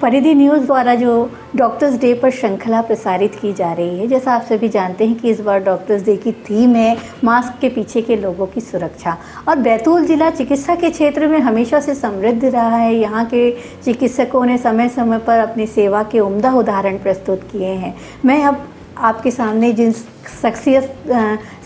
परिधि न्यूज़ द्वारा जो डॉक्टर्स डे पर श्रृंखला प्रसारित की जा रही है, जैसा आप सभी जानते हैं कि इस बार डॉक्टर्स डे की थीम है मास्क के पीछे के लोगों की सुरक्षा। और बैतूल जिला चिकित्सा के क्षेत्र में हमेशा से समृद्ध रहा है। यहाँ के चिकित्सकों ने समय समय पर अपनी सेवा के उम्दा उदाहरण प्रस्तुत किए हैं। मैं अब आपके सामने जिन शख्सियत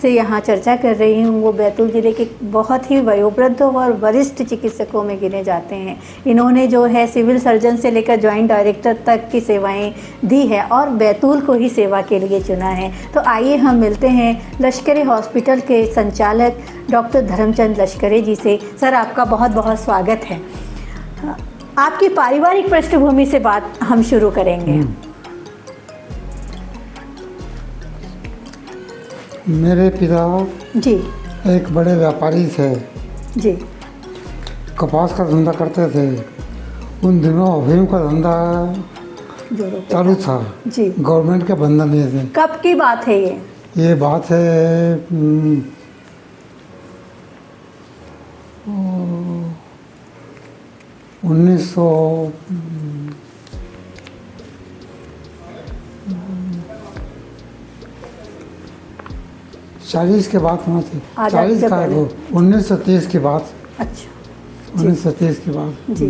से यहाँ चर्चा कर रही हूँ वो बैतूल ज़िले के बहुत ही वयोवृद्ध और वरिष्ठ चिकित्सकों में गिने जाते हैं। इन्होंने जो है सिविल सर्जन से लेकर जॉइंट डायरेक्टर तक की सेवाएं दी है और बैतूल को ही सेवा के लिए चुना है। तो आइए हम मिलते हैं लश्करे हॉस्पिटल के संचालक डॉक्टर धर्मचंद लश्करे जी से। सर, आपका बहुत बहुत स्वागत है। आपकी पारिवारिक पृष्ठभूमि से बात हम शुरू करेंगे। मेरे पिता जी एक बड़े व्यापारी थे जी। कपास का धंधा करते थे। उन दिनों अफीम का धंधा चालू था जी। गवर्नमेंट के बंधन नहीं थे। कब की बात है ये? ये बात है 1940 के बाद होना थी। 40 का 1930 की बात। अच्छा, 1930 की बात जी।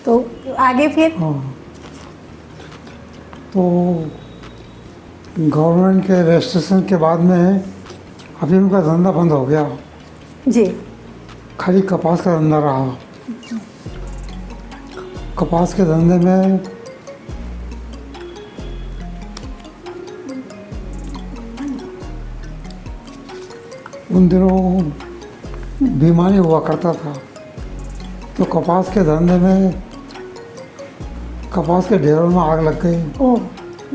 तो आगे फिर? हाँ, तो गवर्नमेंट के रजिस्ट्रेशन के बाद में अफीम का धंधा बंद हो गया जी। खाली कपास का धंधा रहा। कपास के धंधे में उन दिनों बीमारी हुआ करता था, तो कपास के धंधे में कपास के ढेरों में आग लग गई। ओह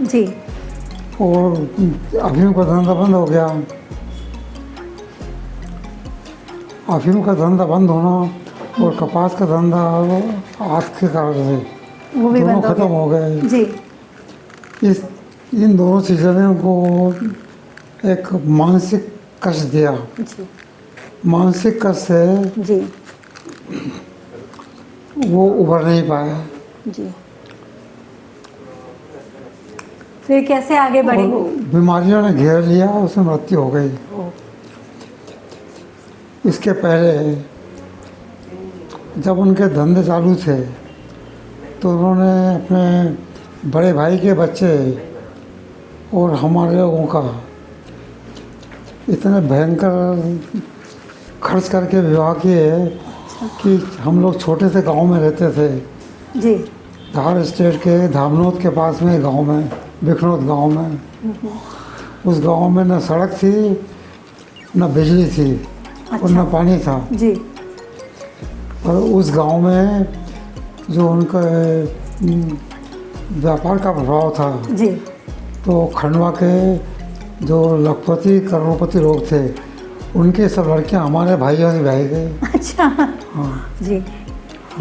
जी। और अफीम का धंधा बंद हो गया। अफीम का धंधा बंद होना और कपास का धंधा आग के कारण से वो भी दोनों बंद खत्म हो गए जी। इन दोनों चीज़ों ने उनको एक मानसिक कष्ट दिया। जी मानसिक कष्ट से जी वो उभर नहीं पाया। जी। फिर कैसे आगे बढ़े? और बीमारियों ने घेर लिया, उसमें मृत्यु हो गई। इसके पहले जब उनके धंधे चालू थे तो उन्होंने अपने बड़े भाई के बच्चे और हमारे लोगों का इतने भयंकर खर्च करके विवाह किए कि हम लोग छोटे से गांव में रहते थे जी। धार स्टेट के धामनोद के पास में गांव में, बिखनौद गांव में। उस गांव में न सड़क थी, न बिजली थी, और न पानी था जी। और उस गांव में जो उनका व्यापार का प्रभाव था जी। तो खंडवा के जो लखपति करोड़पति लोग थे उनके सब लड़कियां हमारे भाइयों से ब्याही गई। अच्छा हाँ जी।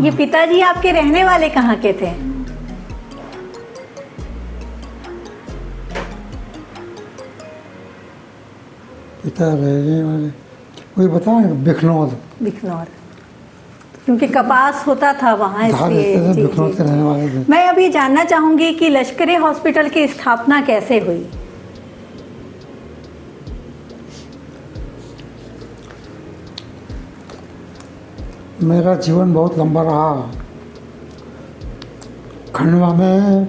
ये पिताजी आपके रहने वाले कहाँ के थे? पिता रहने वाले वही बताए बिखनौद। बिखनौर, क्योंकि कपास होता था वहाँ, धार इसलिए। स्टेट से जी, बिखनौद जी, के रहने वाले थे। मैं अभी जानना चाहूँगी कि लश्करे हॉस्पिटल की स्थापना कैसे हुई? मेरा जीवन बहुत लंबा रहा। खंडवा में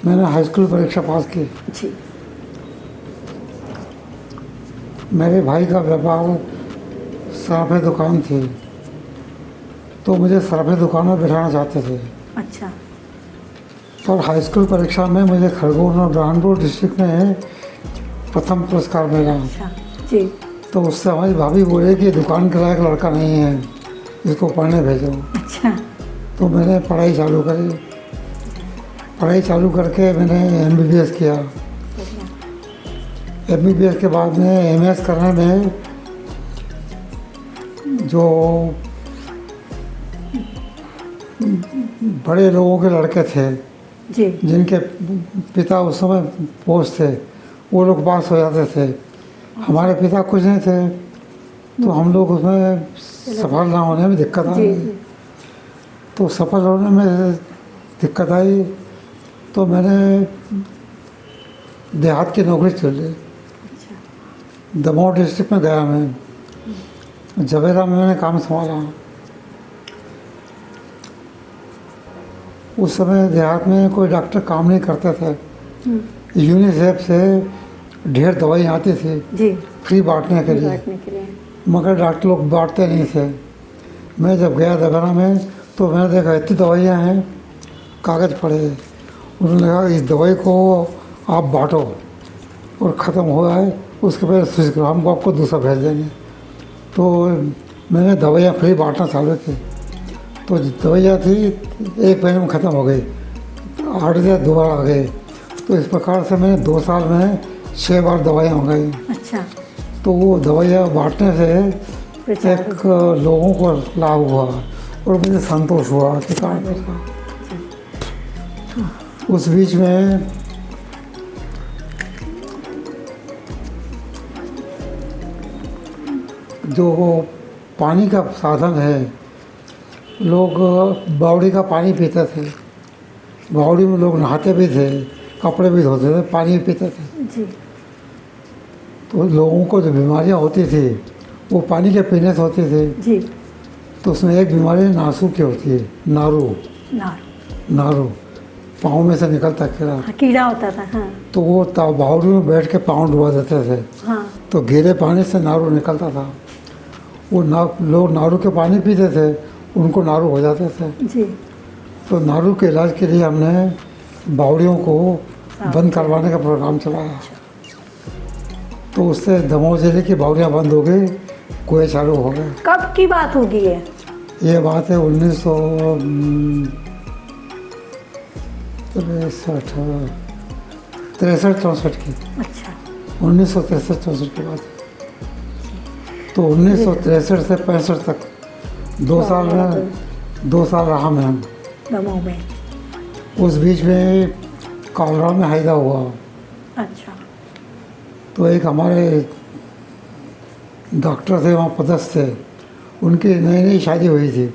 मैंने हाई स्कूल परीक्षा पास की। जी मेरे भाई का व्यापार सराफे दुकान थी, तो मुझे सराफे दुकान में बिठाना चाहते थे। अच्छा और हाई स्कूल परीक्षा में मुझे खरगोन और बुरहानपुर डिस्ट्रिक्ट में प्रथम पुरस्कार मिला। अच्छा जी। तो उससे हमारी भाभी बोले कि दुकान के लायक लड़का नहीं है, इसको पढ़ने भेजो। अच्छा तो मैंने पढ़ाई चालू करी। पढ़ाई चालू करके मैंने MBBS किया। MBBS के बाद में MS करने में जो बड़े लोगों के लड़के थे जी। जिनके पिता उस समय पोस्ट थे, वो लोग पास हो जाते थे। हमारे पिता कुछ नहीं थे, तो हम लोग उसमें सफल ना होने में दिक्कत आ जी गई। तो सफल होने में दिक्कत आई तो मैंने देहात की नौकरी चुनी। अच्छा। दमोह डिस्ट्रिक्ट में गया मैं, जवेरा में मैंने काम संभाला। उस समय देहात में कोई डॉक्टर काम नहीं करते थे। यूनिसेफ से ढेर दवाइयाँ आती थी जी। फ्री बांटने के लिए, बांटने के लिए। मगर डॉक्टर लोग बांटते नहीं थे। मैं जब गया दवेरा में तो मैंने देखा इतनी दवाइयाँ हैं, कागज़ पड़े हैं। उन्होंने कहा इस दवाई को आप बांटो और ख़त्म हो जाए उसके बाद स्विच करो, हम आपको दूसरा भेज देंगे। तो मैंने दवाइयाँ फ्री बांटना चालू की। तो दवाइयाँ थी एक महीने में ख़त्म हो गई, 8 दिन दोबारा आ गई। तो इस प्रकार से मैंने 2 साल में 6 बार दवाइयाँ मंगाई। अच्छा। तो वो दवाइयाँ बांटने से प्रचार एक लोगों को लाभ हुआ और मुझे संतोष हुआ कि काम करता। उस बीच में जो वो पानी का साधन है, लोग बावड़ी का पानी पीते थे, बावड़ी में लोग नहाते भी थे, कपड़े भी धोते थे, पानी भी पीते थे। जी। तो लोगों को जो बीमारियां होती थी वो पानी के पीने से होती थी। जी। तो उसमें एक बीमारी नासू की होती है, नारू। नारू पाँव में से निकलता कीड़ा। हाँ, कीड़ा होता था। हाँ। तो वो बावड़ी में बैठ के पाँव डुबा देते थे। हाँ। तो गीले पानी से नारू निकलता था। वो लोग नारू के पानी पीते थे, उनको नारू हो जाते थे। जी। तो नारू के इलाज के लिए हमने बावड़ियों को बंद करवाने का प्रोग्राम चलाया। तो उससे दमोह जिले की बावड़ियाँ बंद हो गई, कुएँ चालू हो गए। कब की बात होगी ये? ये बात है 63-64 की। अच्छा। 1963-64 की बात है। तो 1963 से 65 तक 2 साल में 2 साल रहा मैं दमोह में। उस बीच में कॉलरा में हैजा हुआ। अच्छा। तो एक हमारे डॉक्टर थे वहाँ पदस्थ थे, उनकी नई नई शादी हुई थी,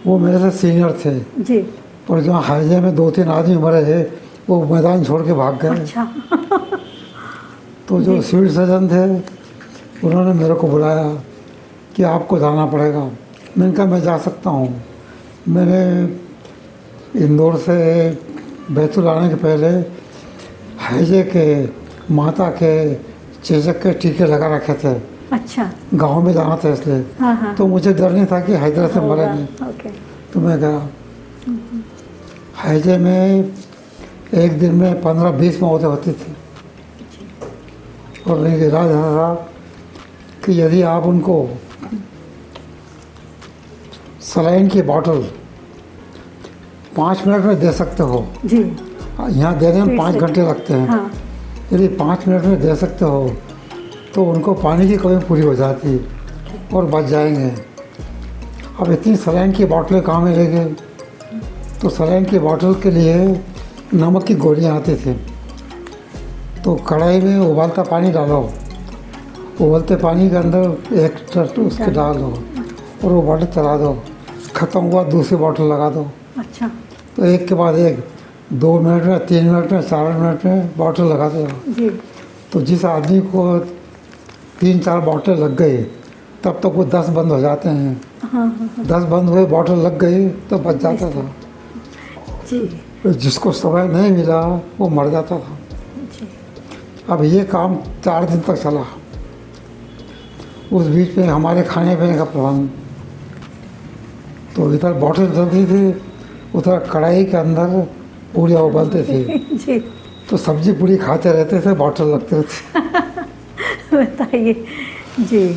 वो मेरे से सीनियर थे। जी। और जहाँ हैजे में 2-3 आदमी मरे वो मैदान छोड़ के भाग गए। अच्छा। तो जो सिविल सर्जन थे उन्होंने मेरे को बुलाया कि आपको जाना पड़ेगा। मैंने कहा मैं जा सकता हूँ। मैंने इंदौर से बैतूल आने के पहले हैजे के, माता के, चेचक के टीके लगा रखे थे। अच्छा। गांव में जाना था इसलिए। हाँ हाँ। तो मुझे डर नहीं था कि हैदरा से होगा। मरेंगे। ओके। तो मैं गया। हैजे में एक दिन में 15-20 मौतें होती थी और एक इलाज था कि यदि आप उनको सलाइन की बोतल 5 मिनट में दे सकते हो, जी। यहाँ देने में 5 घंटे लगते हैं। हाँ। यदि 5 मिनट में दे सकते हो तो उनको पानी की कमी पूरी हो जाती और बच जाएंगे। अब इतनी सलाइन की बोतलें कहाँ मिलेंगी? तो सलाइन की बोतल के लिए नमक की गोलियाँ आती थी। तो कढ़ाई में उबालता पानी डालो, उबलते पानी के अंदर एक ट्रस्ट उसके डाल दो और वो बोतल चला दो, ख़त्म हुआ दूसरी बोतल लगा दो। अच्छा। तो एक के बाद एक 2 मिनट में, 3 मिनट में, 4 मिनट में बोतल लगाते जाओ। जी। तो जिस आदमी को 3-4 बोतल लग गई तब तक वो 10 बंद हो जाते हैं। हाँ हाँ। 10 बंद हुए, बोतल लग गई तो बच जाता था। जी। जिसको समय नहीं मिला वो मर जाता था। जी। अब ये काम 4 दिन तक चला। उस बीच में हमारे खाने पीने का प्रबंध, तो इधर बोतल चलती थी, उधर कढ़ाई के अंदर पूड़ियाँ उबलती थी। जी। तो सब्जी पूड़ी खाते रहते थे, बोतल लगते थे। बताइए। जी।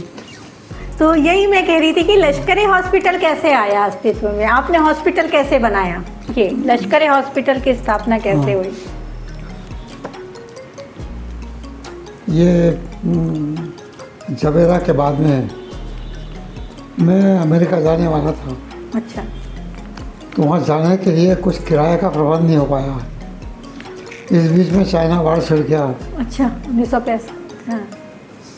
तो यही मैं कह रही थी कि लश्करी हॉस्पिटल कैसे आया अस्तित्व में? आपने हॉस्पिटल कैसे बनाया? ये लश्करी हॉस्पिटल की स्थापना कैसे हुई? ये जवेरा के बाद में मैं अमेरिका जाने वाला था। अच्छा। तो वहाँ जाने के लिए कुछ किराए का प्रबंध नहीं हो पाया। इस बीच में चाइना वार छिड़ गया। अच्छा। 1965। हाँ।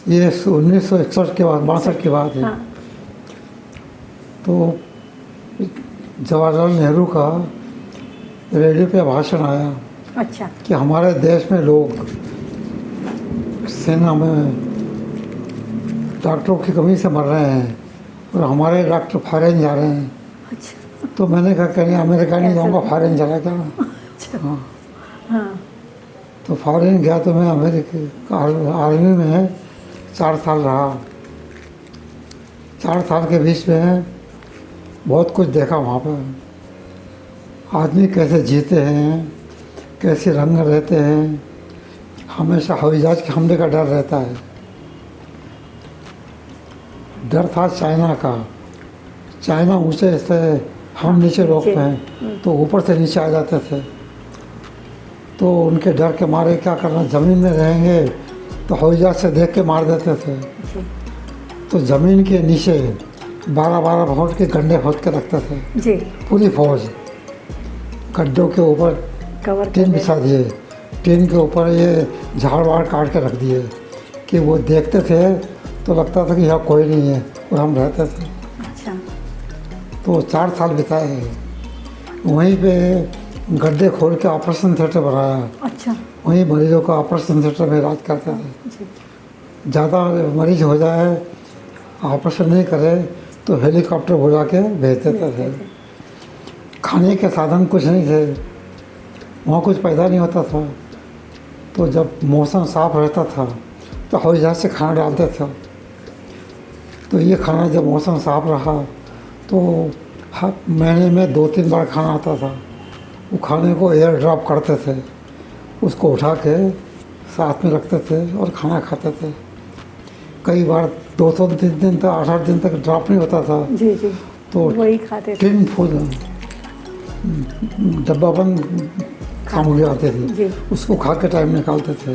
ये 1961 के बाद, 62 की बात है। हाँ। तो जवाहरलाल नेहरू का रेडियो पे भाषण आया अच्छा। कि हमारे देश में लोग सेना में डॉक्टरों की कमी से मर रहे हैं और हमारे डॉक्टर फॉरेन जा रहे हैं। अच्छा। तो मैंने कहा कहीं अमेरिका नहीं कैसे? जाऊँगा, फॉरेन चला गया। अच्छा। हाँ, हाँ। तो फॉरेन गया तो मैं अमेरिका आर्मी में 4 साल रहा। 4 साल के बीच में बहुत कुछ देखा वहाँ पर। आदमी कैसे जीते हैं, कैसे रंग रहते हैं, हमेशा हवाई जहाज के हमले का डर रहता है। डर था चाइना का। चाइना ऊंचे से, हम नीचे रोक पे हैं तो ऊपर से नीचे आ जाते थे। तो उनके डर के मारे क्या करना, ज़मीन में रहेंगे तो हवाई जहाज से देख के मार देते थे। जी। तो ज़मीन के नीचे 12-12 फुट के गड्ढे खोद के रखते थे। जी। पूरी फौज गड्ढों के ऊपर कवर कर टीन दे। बिछा दिए, टीन के ऊपर ये झाड़ वाड़ काट के रख दिए कि वो देखते थे तो लगता था कि यहाँ कोई नहीं है और हम रहते थे। अच्छा। तो 4 साल बिताए हैं। वहीं पे गड्ढे खोल के ऑपरेशन थिएटर बनाया। अच्छा। वहीं मरीजों का ऑपरेशन थिएटर में इलाज करते थे। जी। ज़्यादा मरीज हो जाए, ऑपरेशन नहीं करे तो हेलीकॉप्टर बुला के भेज देते थे। खाने के साधन कुछ नहीं थे, वहाँ कुछ पैदा नहीं होता था। तो जब मौसम साफ रहता था तो हवाई जहाज से खाना डालते थे। तो ये खाना जब मौसम साफ रहा तो हर महीने में 2-3 बार खाना आता था। वो खाने को एयर ड्रॉप करते थे, उसको उठा के साथ में रखते थे और खाना खाते थे। कई बार 2-3 दिन तक, 8-8 दिन तक ड्रॉप नहीं होता था। जी। जी। तो वही खाते थे। टिन फूड डब्बा बंद सामग्री आती थी, जी। उसको खा के टाइम निकालते थे।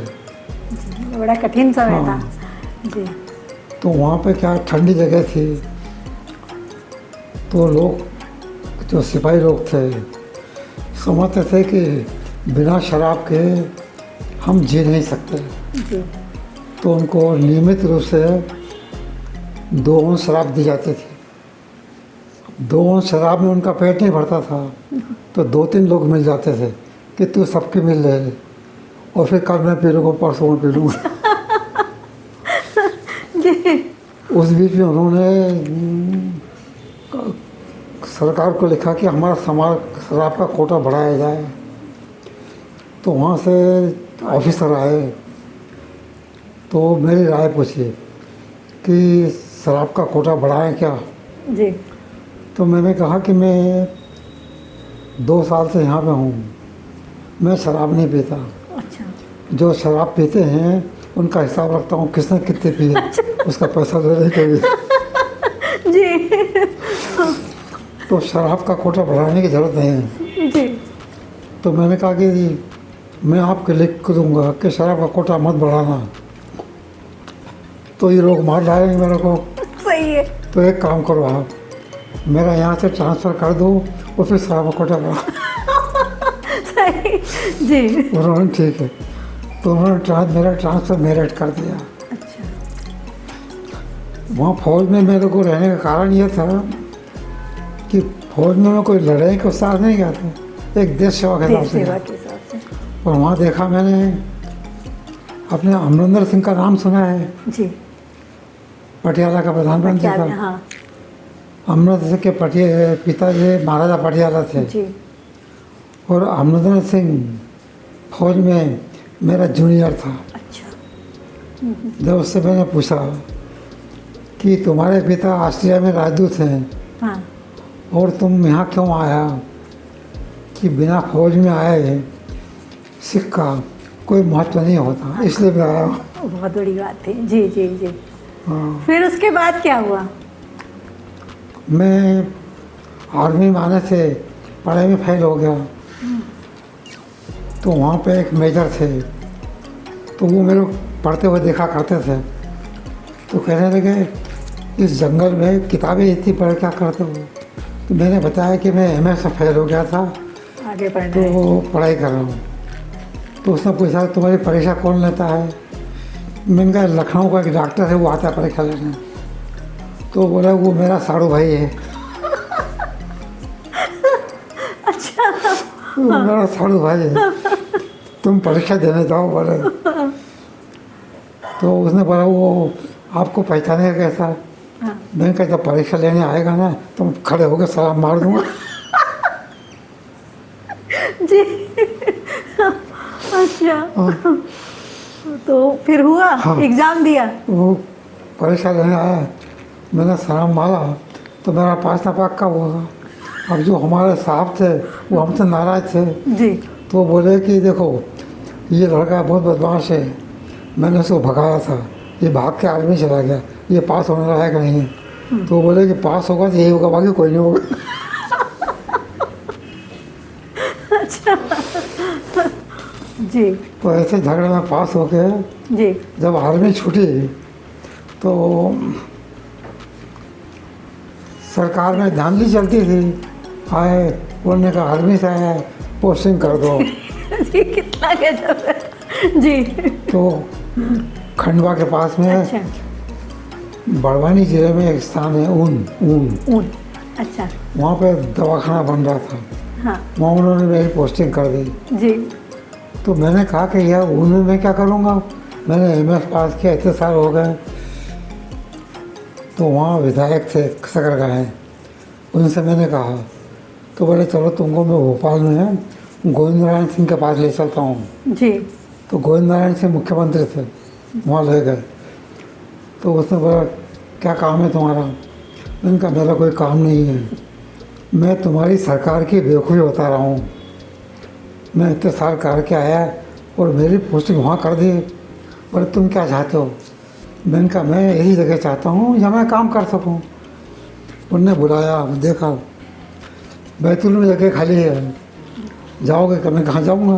बड़ा कठिन समय था। हाँ। जी। तो वहाँ पे क्या ठंडी जगह थी, तो लोग जो सिपाही लोग थे समझते थे कि बिना शराब के हम जी नहीं सकते। जी। तो उनको नियमित रूप से 2 ओंस शराब दी जाती थी। 2 ओंस शराब में उनका पेट नहीं भरता था, तो 2-3 लोग मिल जाते थे कि तू सबके मिल रहे, और फिर कल मैं पी लूँगा, परसों मैं पी लूँगा। उस बीच में उन्होंने सरकार को लिखा कि हमारा समाज शराब का कोटा बढ़ाया जाए। तो वहाँ से ऑफिसर आए तो मेरी राय पूछी कि शराब का कोटा बढ़ाएं क्या। जी। तो मैंने कहा कि मैं 2 साल से यहाँ पे हूँ, मैं शराब नहीं पीता। अच्छा। जो शराब पीते हैं उनका हिसाब रखता हूँ, किसने कितने पिए उसका पैसा ले के भी। जी। तो शराब का कोटा बढ़ाने की ज़रूरत नहीं है। जी। तो मैंने कहा कि मैं आपके लिख दूँगा कि शराब का कोटा मत बढ़ाना, तो ये लोग मार डालेंगे मेरे को। सही है। तो एक काम करो, आप मेरा यहाँ से ट्रांसफ़र कर दो और फिर शराब का कोटा बढ़ा। सही। जी। उन्होंने ठीक है, तो उन्होंने मेरा ट्रांसफ़र मेरठ कर दिया। अच्छा। वहाँ फौज में मेरे को रहने का कारण ये था कि फौज में मैं कोई लड़ाई के साथ नहीं गया था, एक देश सेवा के हिसाब देश से सेवा गया। के हिसाब से। और वहाँ देखा मैंने, अपने अमरिंदर सिंह का नाम सुना है, जी। पटियाला का प्रधानमंत्री क्या? था। हाँ। अमरिंदर सिंह के पिताजी महाराजा पटियाला थे। जी। और अमरिंदर सिंह फौज में मेरा जूनियर था। अच्छा। जब उससे मैंने पूछा कि तुम्हारे पिता ऑस्ट्रिया में राजदूत हैं हाँ। और तुम यहाँ क्यों आया, कि बिना फौज में आए सिख का कोई महत्व नहीं होता, इसलिए मैं आया हूँ। बहुत बड़ी बात है। जी। जी। जी। हाँ। फिर उसके बाद क्या हुआ? मैं आर्मी में आने से पढ़ाई में फेल हो गया। तो वहाँ पे एक मेजर थे, तो वो मेरे को पढ़ते हुए देखा करते थे। तो कहने लगे इस जंगल में किताबें इतनी पढ़ क्या करते हो। तो मैंने बताया कि मैं एमए से फेल हो गया था, आगे पढ़ना तो है। पढ़ाई कर रहा हूँ। तो उसने पूछा तुम्हारी परीक्षा कौन लेता है। मैंने कहा लखनऊ का एक डॉक्टर है, वो आता है परीक्षा लेने। तो बोला वो मेरा साड़ू भाई है। अच्छा। मेरा साड़ू भाई है, तुम परीक्षा देने जाओ बोले। तो उसने बोला वो आपको पहचानेगा कैसा? हाँ। मैंने कहा जब परीक्षा लेने आएगा ना तुम खड़े होकर सलाम मार दूंगा। जी। अच्छा, तो फिर हुआ, हाँ। एग्जाम दिया? वो परीक्षा लेने आया, मैंने सलाम मारा तो मेरा पास ना पक्का हुआ। अब जो हमारे साहब थे वो हमसे नाराज थे, जी। तो वो बोले कि देखो ये लड़का बहुत बदमाश है, मैंने उसको भगाया था, ये भाग के आर्मी चला गया, ये पास होने लायक नहीं है। तो वो बोले कि पास होगा तो यही होगा, बाकी कोई नहीं होगा। अच्छा। जी। तो ऐसे झगड़े में पास हो गए। जी। जब आर्मी छूटी तो सरकार में धांधली चलती थी, आए उन्होंने कहा आर्मी से आया पोस्टिंग कर दो। जी, कितना गजब है। जी। तो खंडवा के पास में अच्छा। बड़वानी जिले में एक स्थान है ऊन ऊन, ऊन। अच्छा। वहाँ पे दवाखाना बन रहा था, हाँ। वहाँ उन्होंने मेरी पोस्टिंग कर दी। जी। तो मैंने कहा कि यार ऊन में मैं क्या करूँगा, मैंने MS पास किया, इतने साल हो गए। तो वहाँ विधायक थे सकरगाह हैं, उनसे मैंने कहा, तो बोले चलो तुमको मैं भोपाल में गोविंद नारायण सिंह के पास ले चलता हूँ। जी। तो गोविंद नारायण सिंह मुख्यमंत्री थे, वहाँ ले गए। तो उसने बोला क्या काम है तुम्हारा? मैंने कहा मेरा कोई काम नहीं है, मैं तुम्हारी सरकार की बेवकूफ़ी बता रहा हूँ। मैं इतने साल करके आया और मेरी पोस्टिंग वहाँ कर दी। बोले तुम क्या चाहते हो? मैंने कहा मैं यही जगह चाहता हूँ जहाँ मैं काम कर सकूँ। उनने बुलाया, देखा बैतूल में जगह खाली है, जाओगे? कि मैं कहाँ जाऊँगा,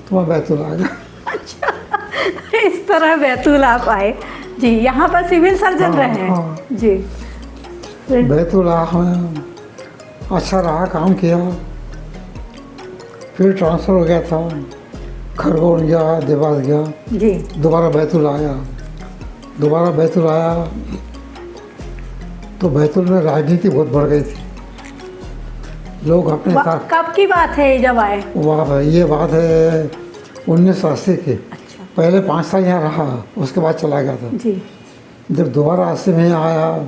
तो मैं बैतूल आ गया। अच्छा, इस तरह बैतूल आप आए। जी, यहाँ पर सिविल सर्जन हाँ, रहे हैं। हाँ। जी। फिर? बैतूल आया, हमें अच्छा रहा, काम किया। फिर ट्रांसफ़र हो गया था, खरगोन गया, देवास गया, जी। दोबारा बैतूल आया। दोबारा बैतूल आया तो बैतूल में राजनीति बहुत बढ़ गई थी, लोग अपने साथ। कब की बात है जब आए? वाह, ये बात है 1980 की। अच्छा। पहले 5 साल यहाँ रहा, उसके बाद चला गया था। जी। जब दोबारा 80 में यहाँ आया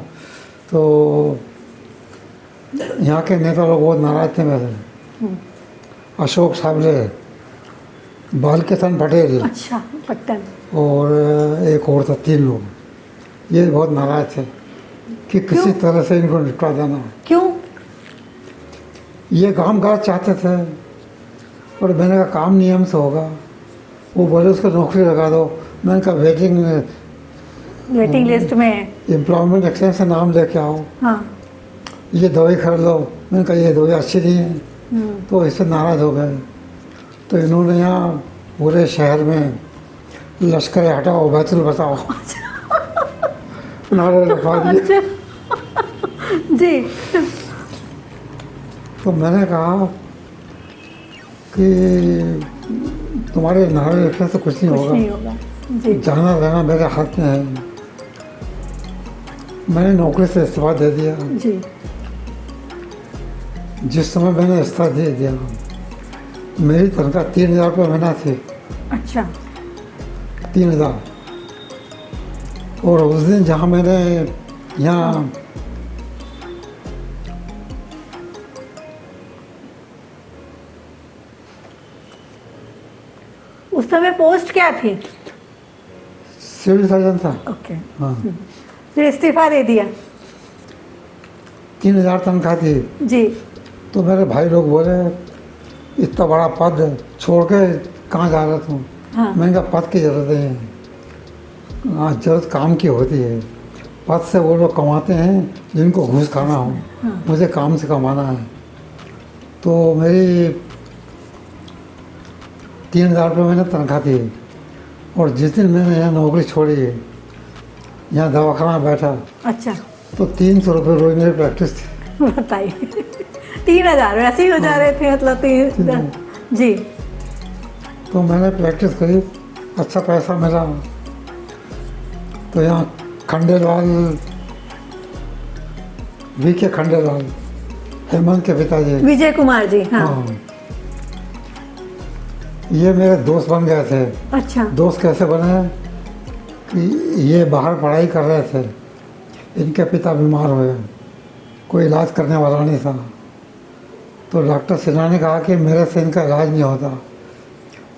तो यहाँ के नेता लोग बहुत नाराज थे मेरे। अशोक साबले, बालकिशन पटेल अच्छा, पट्टन। और एक और था, 3 लोग, ये बहुत नाराज थे कि किसी क्यों? तरह से इनको निपटा देना। क्यों? ये कामकाज चाहते थे और मैंने कहा काम नियम से होगा। वो बोले उसको नौकरी लगा दो। मैंने कहा वेटिंग लिस्ट में। एम्प्लॉयमेंट एक्सचेंज से नाम लेके आओ, हाँ। ये दवाई खरीद लो। मैंने कहा ये दवाई अच्छी नहीं है, तो इससे नाराज़ हो गए। तो इन्होंने यहाँ पूरे शहर में लश्कर हटाओ बैतूल बचाओ नारे लिखवा दिए। अच्छा। जी। तो मैंने कहा कि तुम्हारे नारे लिखने से कुछ नहीं कुछ होगा, नहीं होगा। जी। जाना रहना मेरे हाथ में है। मैंने नौकरी से इस्तीफा दे दिया। जी। जिस समय मैंने इस्तीफा दे दिया, मेरी तनख्वाह 3000 रुपये महीना थी। अच्छा। 3000। और उस दिन जहाँ मैंने यहाँ उस समय पोस्ट क्या थी? सिविल सर्जन था। ओके। हाँ, फिर इस्तीफा दे दिया? 3000 तनख्वाह थी। जी। तो मेरे भाई लोग बोले इतना बड़ा पद छोड़ के कहाँ जा रहा तू? हाँ। मैंने कहा पद की ज़रूरत नहीं है, हाँ ज़रूरत काम की होती है। पद से वो लोग कमाते हैं जिनको घूस खाना हो, हाँ। मुझे काम से कमाना है। तो मेरी 3000 रुपये मैंने तनख्वाह थी। और जिस दिन मैंने यहाँ नौकरी छोड़ी, यहाँ दवाखाना बैठा, अच्छा। तो 300 रुपये रोज मेरी प्रैक्टिस थी। बताइए। 3000 वैसे ही हो जा रहे थे, मतलब 3। जी। तो मैंने प्रैक्टिस करी, अच्छा पैसा मिला। तो यहाँ खंडेलवाल, VK खंडेलवाल, हेमंत के पिताजी। विजय कुमार जी। हाँ। हाँ, ये मेरे दोस्त बन गए थे। अच्छा। दोस्त कैसे बने कि ये बाहर पढ़ाई कर रहे थे, इनके पिता बीमार हुए, कोई इलाज करने वाला नहीं था, तो डॉक्टर सिन्हा ने कहा कि मेरे से इनका इलाज नहीं होता,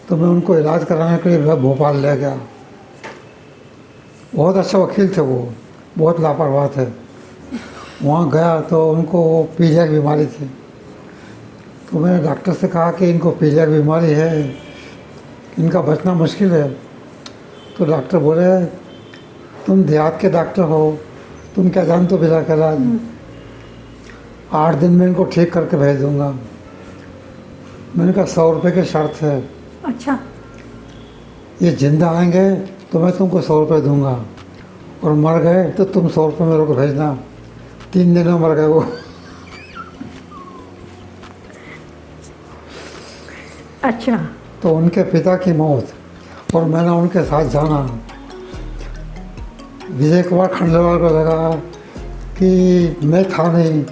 तो मैं उनको इलाज कराने के लिए भोपाल ले गया। बहुत अच्छा वकील थे वो, बहुत लापरवाह थे। वहाँ गया तो उनको पीलिया बीमारी थी, तो मैंने डॉक्टर से कहा कि इनको पीलिया बीमारी है, इनका बचना मुश्किल है। तो डॉक्टर बोले तुम देहात के डॉक्टर हो, तुम क्या जानते हो बिला का इलाज, 8 दिन में इनको ठीक करके भेज दूंगा। मैंने कहा 100 रुपये की शर्त है, अच्छा। ये जिंदा आएंगे तो मैं तुमको 100 रुपये दूंगा, और मर गए तो तुम 100 रुपये मेरे को भेजना। 3 दिन में मर गए वो। अच्छा। तो उनके पिता की मौत और मैंने उनके साथ जाना। विजय कुमार खंडेलवाल को लगा कि मैं था नहीं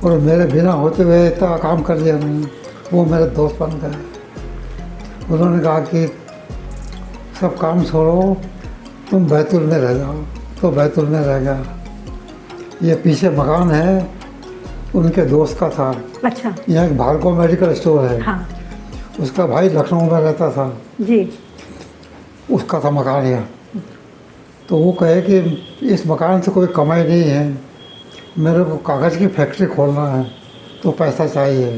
और मेरे बिना होते हुए इतना काम कर दिया नहीं, वो मेरे दोस्त बन गए। उन्होंने कहा कि सब काम छोड़ो, तुम बैतूल में रह जाओ, तो बैतूल में रह गया। ये पीछे मकान है उनके दोस्त का था। अच्छा। यहाँ एक भार्गव मेडिकल स्टोर है, हाँ उसका भाई लखनऊ में रहता था, जी। उसका था मकान यहाँ। तो वो कहे कि इस मकान से कोई कमाई नहीं है, मेरे को कागज़ की फैक्ट्री खोलना है, तो पैसा चाहिए।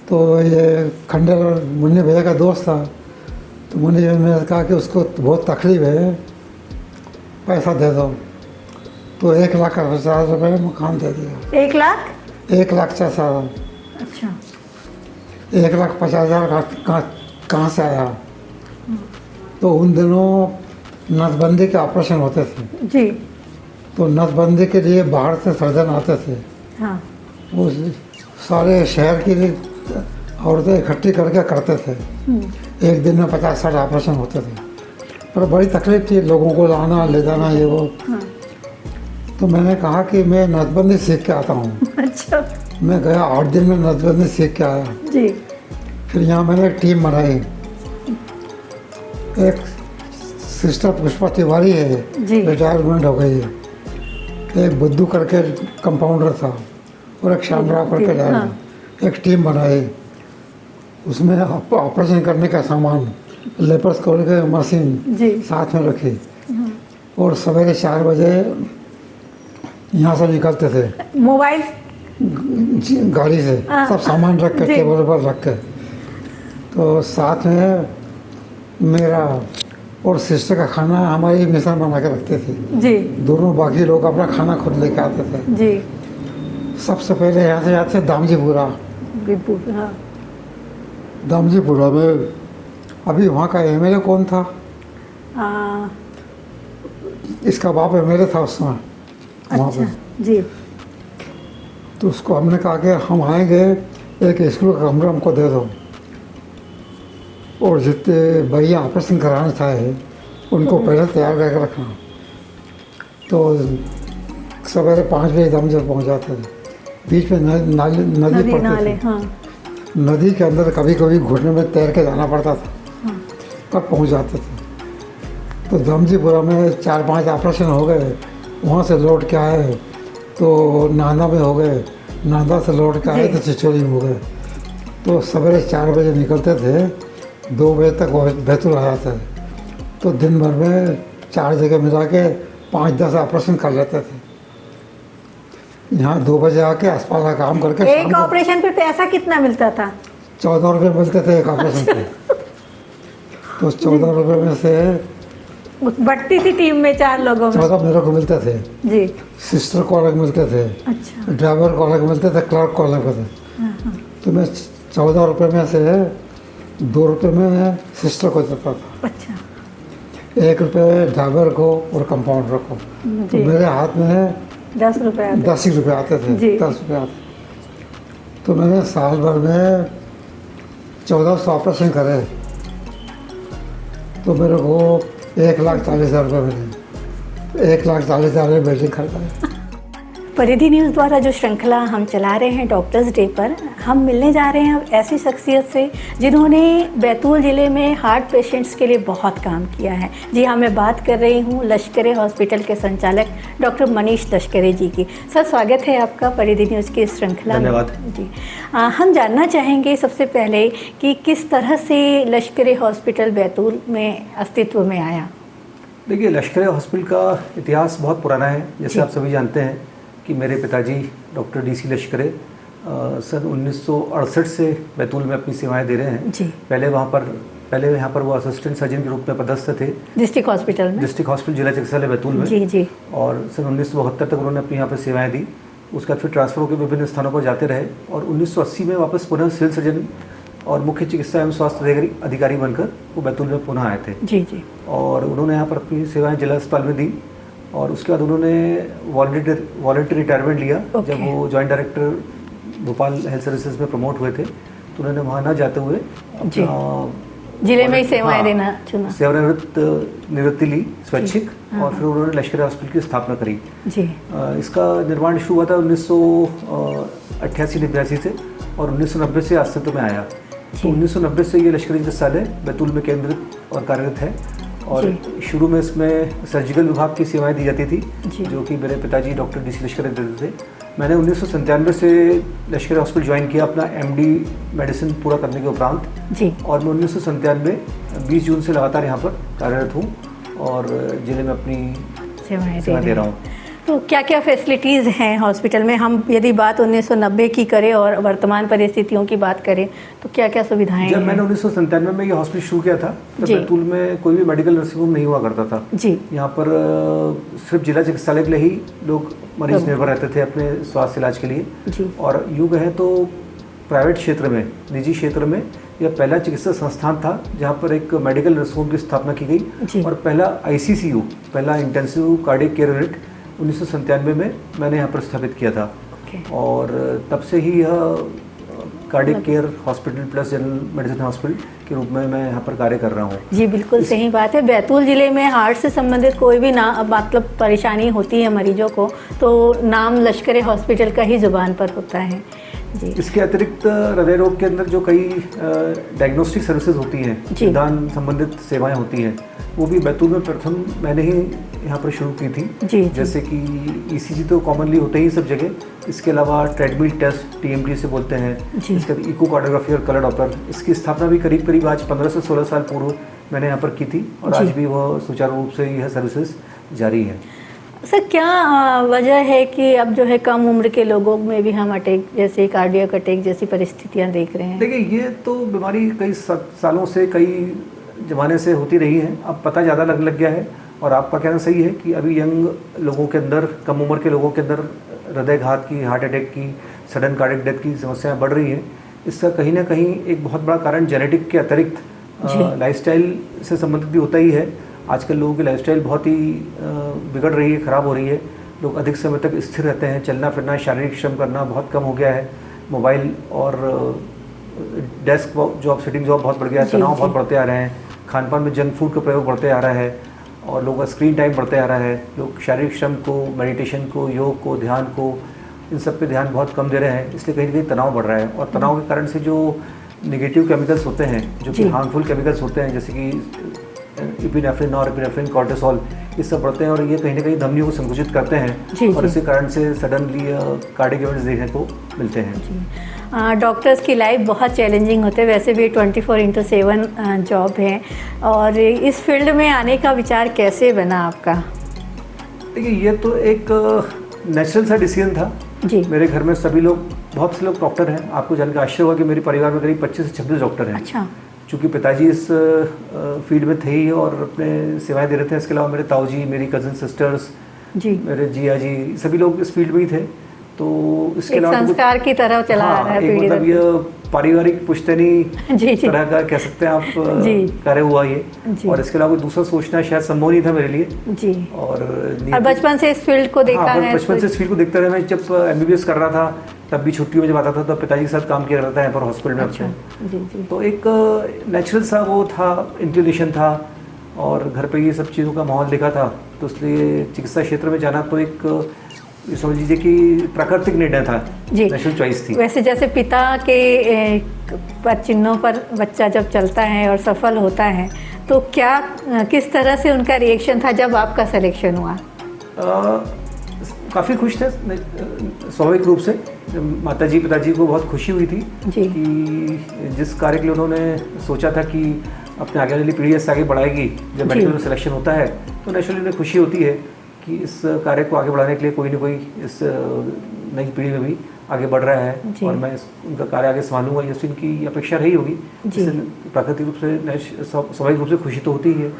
तो ये खंडेलवाल मुन्नी भैया का दोस्त था, तो मुन्नी भैया ने कहा कि उसको बहुत तकलीफ है, पैसा दे दो। तो 1,50,000 रुपये मकान दे दिया। 1 लाख? 1,50,000। अच्छा। 1,50,000 कहाँ से आया? तो उन दिनों नसबंदी के ऑपरेशन होते थे, जी। तो नसबंदी के लिए बाहर से सर्जन आते थे। हाँ। वो सारे शहर की औरतें इकट्ठी करके करते थे। एक दिन में 50-60 ऑपरेशन होते थे, पर बड़ी तकलीफ थी लोगों को लाना ले जाना ये वो। हाँ। तो मैंने कहा कि मैं नसबंदी सीख के आता हूँ। अच्छा। मैं गया, 8 दिन में नसबंदी सीख के आया। जी। फिर यहाँ मैंने एक टीम बनाई। एक सिस्टर पुष्पा तिवारी है, जी। रिटायरमेंट हो गई है। एक बुद्धू करके कंपाउंडर था, और एक श्यामराव करके हाँ। डायरेक्टर। एक टीम बनाई, उसमें ऑपरेशन करने का सामान, लेपर्सकोपी के मशीन जी। साथ में रखी, और सवेरे 4 बजे यहाँ से निकलते थे मोबाइल? गाड़ी से, हाँ। सब सामान रख के जी। टेबल पर रख के। तो साथ में मेरा और सिस्टर का खाना हमारी मिशन बना के रखते थे। जी। दोनों, बाकी लोग अपना खाना खुद लेके आते थे। जी। सबसे पहले यहाँ से जाते थे दामजीपुरा। हाँ। दामजीपुरा में अभी वहाँ का एमएलए कौन था? आ, इसका बाप एमएलए था उस समय वहाँ अच्छा। पे। जी। तो उसको हमने कहा कि हम आएंगे, एक स्कूल का कमरा हमको दे दो, और जितने भैया ऑपरेशन कराना चाहे उनको पहले तैयार करके रखना। तो सवेरे 5 बजे दमजर पहुँच जाते थे। बीच में नदी नाले, पड़ती थी। हाँ। नदी के अंदर कभी कभी घुटने में तैर के जाना पड़ता था, हाँ। तब पहुँच जाते थे। तो दमजीपुरा में 4-5 ऑपरेशन हो गए। वहाँ से लौट के आए तो नांदा में हो गए, नांदा से लौट के आए तो चिचोली में हो गए। तो सवेरे 4 बजे निकलते थे, 2 बजे तक बैतूल आ जाते थे। तो दिन भर में 4 जगह मिला के 5-10 ऑपरेशन कर लेते थे। यहाँ 2 बजे आके अस्पताल का काम करके एक ऑपरेशन पे पैसा कितना मिलता था? 14 रुपये मिलते थे एक ऑपरेशन पे। तो 14 रुपये में से बढ़ती थी टीम में 4 लोगों में? 14 मेरे को मिलते थे, जी। सिस्टर को अलग मिलते थे, अच्छा। ड्राइवर को अलग मिलते थे, क्लर्क को अलग मिलते थे। हाँ, हाँ। तो मैं 14 रुपये में से 2 रुपये में सिस्टर को देता था, अच्छा। 1 रुपये ड्राइवर को और कंपाउंडर को। तो जी। मेरे हाथ में 10 रुपए आते? 10 ही रुपये आते थे, जी। 10 रुपये आते। तो मैंने साल भर में 1400 ऑपरेशन करे, तो मेरे को 1,40,000 रुपये मिले। 1,40,000 में बिल्डिंग खरीदा। परिधि न्यूज़ द्वारा जो श्रृंखला हम चला रहे हैं डॉक्टर्स डे पर, हम मिलने जा रहे हैं अब ऐसी शख्सियत से जिन्होंने बैतूल ज़िले में हार्ट पेशेंट्स के लिए बहुत काम किया है। जी हाँ, मैं बात कर रही हूँ लश्करे हॉस्पिटल के संचालक डॉक्टर मनीष लश्करे जी की। सर, स्वागत है आपका परिधि न्यूज़ की इस श्रृंखला में। धन्यवाद जी। हम जानना चाहेंगे सबसे पहले कि किस तरह से लश्करे हॉस्पिटल बैतूल में अस्तित्व में आया। देखिए, लश्करे हॉस्पिटल का इतिहास बहुत पुराना है। जैसे आप सभी जानते हैं कि मेरे पिताजी डॉक्टर डीसी लश्करे सन 1968 से बैतूल में अपनी सेवाएं दे रहे हैं जी। पहले यहाँ पर वो असिस्टेंट सर्जन के रूप में पदस्थ थे डिस्ट्रिक्ट हॉस्पिटल में, डिस्ट्रिक्ट हॉस्पिटल जिला चिकित्सालय बैतूल में। जी जी। और सन 1972 तक उन्होंने अपनी यहाँ पर सेवाएं दी। उसके बाद फिर ट्रांसफर होकर विभिन्न स्थानों पर जाते रहे और 1980 में वापस पुनः सिविल सर्जन और मुख्य चिकित्सा एवं स्वास्थ्य अधिकारी बनकर वो बैतूल में पुनः आए थे। जी जी। और उन्होंने यहाँ पर अपनी सेवाएं जिला अस्पताल में दी और उसके बाद उन्होंने वॉलंटरी रिटायरमेंट लिया। जब वो joint director Bhopal health services में प्रमोट हुए थे तो उन्होंने वहाँ न जाते हुए जिले में ही सेवाएं देना चुना, सेवानिवृत्ति ली स्वैच्छिक। और फिर उन्होंने लश्करी हॉस्पिटल की स्थापना करी। जी। इसका निर्माण शुरू हुआ था 1988-89 से और 1990 से अस्तित्व में आया। तो 1990 से ये लश्करी चिकित्सालय बैतूल में केंद्रित और कार्यरत है। और शुरू में इसमें सर्जिकल विभाग की सेवाएं दी जाती थी जो कि मेरे पिताजी डॉक्टर डीसी लश्करे देते थे। मैंने 1997 से लश्करी हॉस्पिटल ज्वाइन किया अपना MD मेडिसिन पूरा करने के उपरांत जी। और मैं 1997 20 जून से लगातार यहाँ पर कार्यरत हूँ और जिले में अपनी सेवाएं दे रहा हूँ। तो क्या क्या फैसिलिटीज़ हैं हॉस्पिटल में? हम यदि बात 1990 की करें और वर्तमान परिस्थितियों की बात करें तो क्या क्या सुविधाएं हैं? जब मैंने 1997 में ये हॉस्पिटल शुरू किया था तो बैतूल में कोई भी मेडिकल नर्सिंग होम नहीं हुआ करता था जी। यहाँ पर सिर्फ जिला चिकित्सालय के लिए ही लोग मरीज निर्भर रहते थे अपने स्वास्थ्य इलाज के लिए जी। और यूँ कहें तो प्राइवेट क्षेत्र में, निजी क्षेत्र में यह पहला चिकित्सा संस्थान था जहाँ पर एक मेडिकल नर्सिंग होम की स्थापना की गई। और पहला ICCU, पहला इंटेंसिव कार्डियक केयर यूनिट 1997 में मैंने यहाँ पर स्थापित किया था। और तब से ही यह cardiac care hospital plus general medicine hospital के रूप में मैं यहाँ पर कार्य कर रहा हूँ। जी बिल्कुल सही बात है। बैतूल ज़िले में हार्ट से संबंधित कोई भी मतलब परेशानी होती है मरीजों को तो नाम लश्करे हॉस्पिटल का ही जुबान पर होता है जी। इसके अतिरिक्त हृदय रोग के अंदर जो कई डायग्नोस्टिक सर्विसेज होती हैं, निदान संबंधित सेवाएं होती हैं, वो भी बैतूल में प्रथम मैंने ही यहाँ पर शुरू की थी जी। जैसे कि ECG तो कॉमनली होते ही सब जगह, इसके अलावा ट्रेडमिल टेस्ट TMT से बोलते हैं, इसके बाद इकोकार्डियोग्राफी और कलर डॉपलर, इसकी स्थापना भी करीब करीब आज 15 से 16 साल पूर्व मैंने यहाँ पर की थी और आज भी वह सुचारू रूप से यह सर्विसेज जारी है। सर, क्या वजह है कि अब जो है कम उम्र के लोगों में भी हम अटैक जैसे कार्डियक अटैक जैसी परिस्थितियां देख रहे हैं? देखिए, ये तो बीमारी कई सालों से, कई ज़माने से होती रही है। अब पता ज़्यादा लग गया है और आपका कहना सही है कि अभी यंग लोगों के अंदर, कम उम्र के लोगों के अंदर हृदयघात की, हार्ट अटैक की, सडन कार्डियक डेथ की समस्याएं बढ़ रही हैं। इसका कहीं ना कहीं एक बहुत बड़ा कारण जेनेटिक के अतिरिक्त लाइफस्टाइल से संबंधित भी होता ही है। आजकल लोगों की लाइफस्टाइल बहुत ही बिगड़ रही है, ख़राब हो रही है। लोग अधिक समय तक स्थिर रहते हैं, चलना फिरना, शारीरिक श्रम करना बहुत कम हो गया है। मोबाइल और डेस्क जॉब, सिटिंग जॉब बहुत बढ़ गया है, तनाव बहुत बढ़ते आ रहे हैं। खान पान में जंक फूड का प्रयोग बढ़ते आ रहा है और लोगों का स्क्रीन टाइम बढ़ते आ रहा है। लोग शारीरिक श्रम को, मेडिटेशन को, योग को, ध्यान को, इन सब पे ध्यान बहुत कम दे रहे हैं। इसलिए कहीं ना कहीं तनाव बढ़ रहा है और तनाव के कारण से जो नेगेटिव केमिकल्स होते हैं, जो कि हार्मफुल केमिकल्स होते हैं, जैसे कि एपिनेफ्रिन और एपिनेफ्रिन, कॉर्टिसोल, ये सब बढ़ते हैं और ये कहीं ना कहीं धमनियों को संकुचित करते हैं और इसी कारण से सडनली कार्डियक इवेंट्स देखने को मिलते हैं। डॉक्टर्स की लाइफ बहुत चैलेंजिंग होते हैं, वैसे भी 24/7 जॉब है और इस फील्ड में आने का विचार कैसे बना आपका? देखिए, ये तो एक नेचुरल सा डिसीजन था जी। मेरे घर में सभी लोग, बहुत से लोग डॉक्टर हैं। आपको जानकर आश्चर्य होगा कि मेरे परिवार में करीब 25 से 26 डॉक्टर हैं। अच्छा। चूँकि पिताजी इस फील्ड में थे ही और अपने सेवाएं दे रहे थे। इसके अलावा मेरे ताऊजी, मेरी कज़न सिस्टर्स जी, मेरे जिया जी, सभी लोग इस फील्ड में ही थे। तो इसके अलावा संस्कार की तरह चला आ रहा है, मतलब ये पारिवारिक पुश्तैनी तरह का कह सकते हैं आप कार्य हुआ ये। और इसके अलावा दूसरा सोचना शायद संभव नहीं था मेरे लिए जी। और बचपन से इस फील्ड को देखा है? बचपन से इस फील्ड को देखते रहे। मैं जब MBBS कर रहा था तब भी छुट्टियों में जब आता था तो पिताजी के साथ काम किया करता था यहाँ पर हॉस्पिटल में। अच्छा जी जी। तो एक नेचुरल सा वो था, इंक्लिनेशन था और घर पे ये सब चीज़ों का माहौल देखा था, तो इसलिए चिकित्सा क्षेत्र में जाना तो एक ये समझ लीजिए कि प्राकृतिक निर्णय था, जी। नेचुरल चॉइस थी। वैसे जैसे पिता के पर चिन्हों पर बच्चा जब चलता है और सफल होता है, तो क्या किस तरह से उनका रिएक्शन था जब आपका सिलेक्शन हुआ? काफ़ी खुश थे स्वाभाविक रूप से। माताजी पिताजी को बहुत खुशी हुई थी जी। कि जिस कार्य के लिए उन्होंने सोचा था कि अपने आगे वाली पीढ़ी से आगे बढ़ाएगी, जब मेडिकल में सिलेक्शन होता है तो नेचुरली उन्हें खुशी होती है कि इस कार्य को आगे बढ़ाने के लिए कोई ना कोई इस नई पीढ़ी में भी आगे बढ़ रहा है और मैं उनका कार्य आगे संभालूंगा, ये उनकी अपेक्षा रही होगी। प्राकृतिक रूप से स्वाभाविक रूप से खुशी तो होती ही है।